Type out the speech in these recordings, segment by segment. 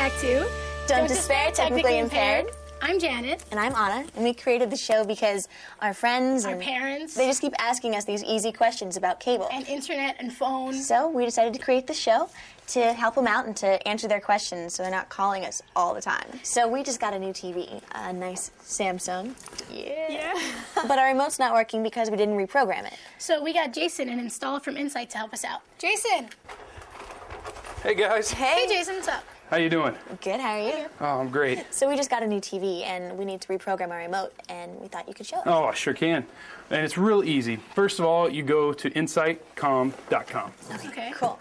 back to Don't Despair, Technically Impaired. I'm Janet. And I'm Anna, and we created the show because our friends Our and parents. they just keep asking us these easy questions about cable. And internet and phone. So we decided to create the show to help them out and to answer their questions so they're not calling us all the time. So we just got a new TV, a nice Samsung. Yeah. But our remote's not working because we didn't reprogram it. So we got Jason, an installer from Insight, to help us out. Jason. Hey guys. Hey, Jason, what's up? How you doing? Good, how are you? Oh, I'm great. So we just got a new TV and we need to reprogram our remote and we thought you could show us. Oh, I sure can. And it's real easy. First of all, you go to insightcom.com. Okay. Cool.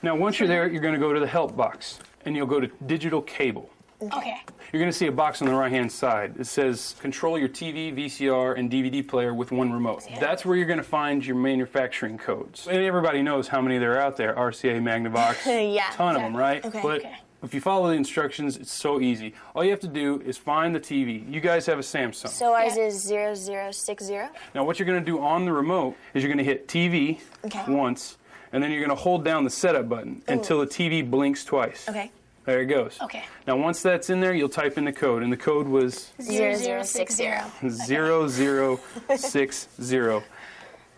Now, once you're there, you're going to go to the help box and you'll go to digital cable. Okay. You're going to see a box on the right-hand side. It says control your TV, VCR, and DVD player with one remote. Yeah. That's where you're going to find your manufacturing codes. And everybody knows how many there are out there. RCA, Magnavox, Yeah, ton of them, right? Okay. But Okay. if you follow the instructions, it's so easy. All you have to do is find the TV. You guys have a Samsung. So ours Yeah. is 0060. Now what you're going to do on the remote is you're going to hit TV once, and then you're going to hold down the setup button until the TV blinks twice. Okay. There it goes. Okay. Now once that's in there, you'll type in the code, and the code was 0060. 0060.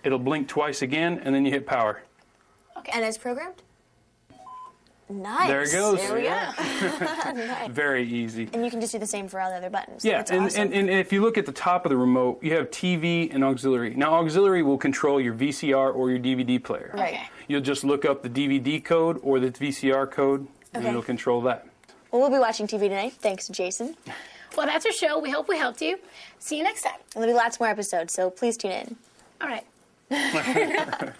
It'll blink twice again, and then you hit power. And it's programmed? Nice. There it goes. There we go. Yeah. Very easy. And you can just do the same for all the other buttons. Yeah, That's and, awesome. and if you look at the top of the remote, you have TV and auxiliary. Now, auxiliary will control your VCR or your DVD player. Right. Okay. You'll just look up the DVD code or the VCR code, and Okay. it'll control that. Well, we'll be watching TV tonight. Thanks, Jason. Well, that's our show. We hope we helped you. See you next time. There'll be lots more episodes, so please tune in. All right.